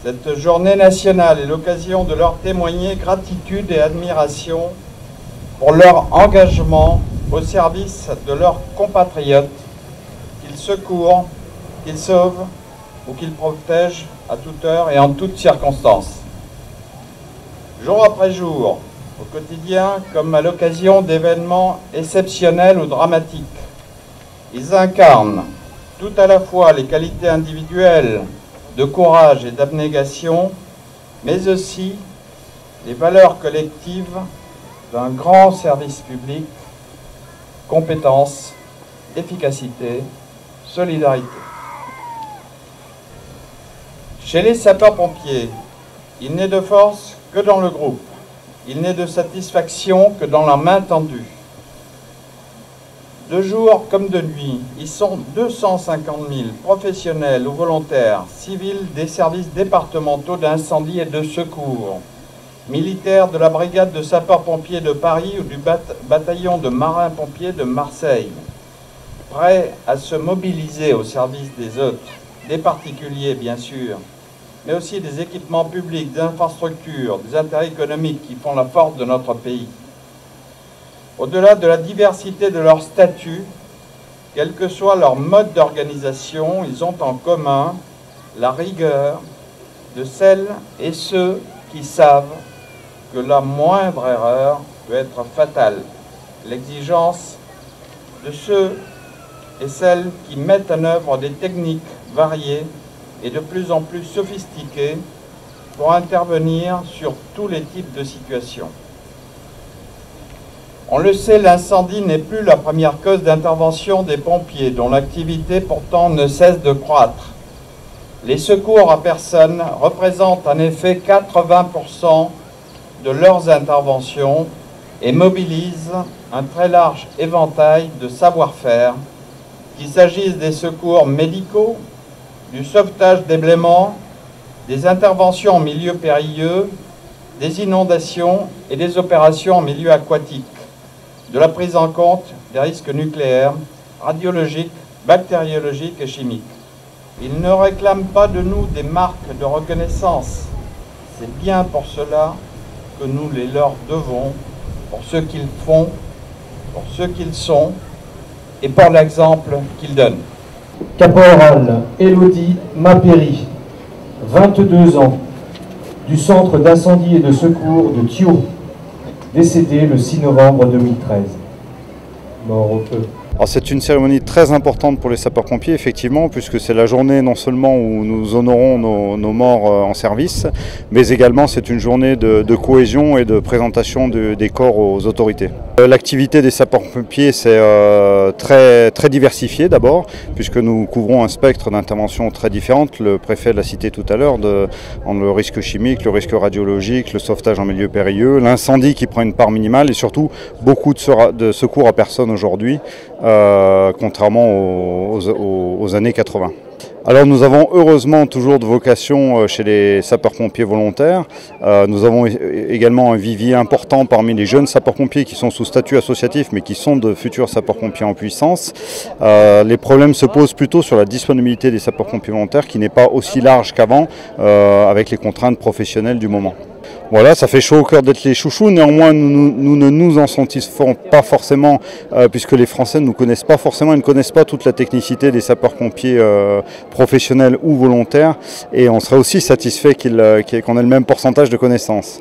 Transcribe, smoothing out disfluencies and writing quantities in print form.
Cette journée nationale est l'occasion de leur témoigner gratitude et admiration pour leur engagement au service de leurs compatriotes qu'ils secourent, qu'ils sauvent ou qu'ils protègent à toute heure et en toutes circonstances. Jour après jour, au quotidien comme à l'occasion d'événements exceptionnels ou dramatiques, ils incarnent tout à la fois les qualités individuelles de courage et d'abnégation, mais aussi les valeurs collectives d'un grand service public, compétence, efficacité, solidarité. Chez les sapeurs-pompiers, il n'est de force que dans le groupe, il n'est de satisfaction que dans la main tendue. De jour comme de nuit, ils sont 250 000 professionnels ou volontaires, civils des services départementaux d'incendie et de secours, militaires de la brigade de sapeurs-pompiers de Paris ou du bataillon de marins-pompiers de Marseille, prêts à se mobiliser au service des autres, des particuliers bien sûr, mais aussi des équipements publics, des infrastructures, des intérêts économiques qui font la force de notre pays. Au-delà de la diversité de leur statut, quel que soit leur mode d'organisation, ils ont en commun la rigueur de celles et ceux qui savent que la moindre erreur peut être fatale, l'exigence de ceux et celles qui mettent en œuvre des techniques variées et de plus en plus sophistiquées pour intervenir sur tous les types de situations. On le sait, l'incendie n'est plus la première cause d'intervention des pompiers, dont l'activité pourtant ne cesse de croître. Les secours à personnes représentent en effet 80% de leurs interventions et mobilisent un très large éventail de savoir-faire, qu'il s'agisse des secours médicaux, du sauvetage des blêments, des interventions en milieu périlleux, des inondations et des opérations en milieu aquatique, de la prise en compte des risques nucléaires, radiologiques, bactériologiques et chimiques. Ils ne réclament pas de nous des marques de reconnaissance. C'est bien pour cela que nous les leur devons, pour ce qu'ils font, pour ce qu'ils sont et pour l'exemple qu'ils donnent. Caporal Élodie Mapéry, 22 ans, du centre d'incendie et de secours de Thio, décédé le 6 novembre 2013. Mort au feu. C'est une cérémonie très importante pour les sapeurs-pompiers, effectivement, puisque c'est la journée non seulement où nous honorons nos morts en service, mais également c'est une journée de cohésion et de présentation des corps aux autorités. L'activité des sapeurs-pompiers, c'est très diversifié d'abord, puisque nous couvrons un spectre d'interventions très différentes. Le préfet l'a cité tout à l'heure, le risque chimique, le risque radiologique, le sauvetage en milieu périlleux, l'incendie qui prend une part minimale et surtout beaucoup de secours à personnes aujourd'hui, contrairement aux années 80. Alors nous avons heureusement toujours de vocation chez les sapeurs-pompiers volontaires. Nous avons également un vivier important parmi les jeunes sapeurs-pompiers qui sont sous statut associatif mais qui sont de futurs sapeurs-pompiers en puissance. Les problèmes se posent plutôt sur la disponibilité des sapeurs-pompiers volontaires qui n'est pas aussi large qu'avant avec les contraintes professionnelles du moment. Voilà, ça fait chaud au cœur d'être les chouchous, néanmoins nous ne nous en satisfaisons pas forcément puisque les Français ne nous connaissent pas forcément, ils ne connaissent pas toute la technicité des sapeurs-pompiers professionnels ou volontaires et on serait aussi satisfait qu'on ait le même pourcentage de connaissances.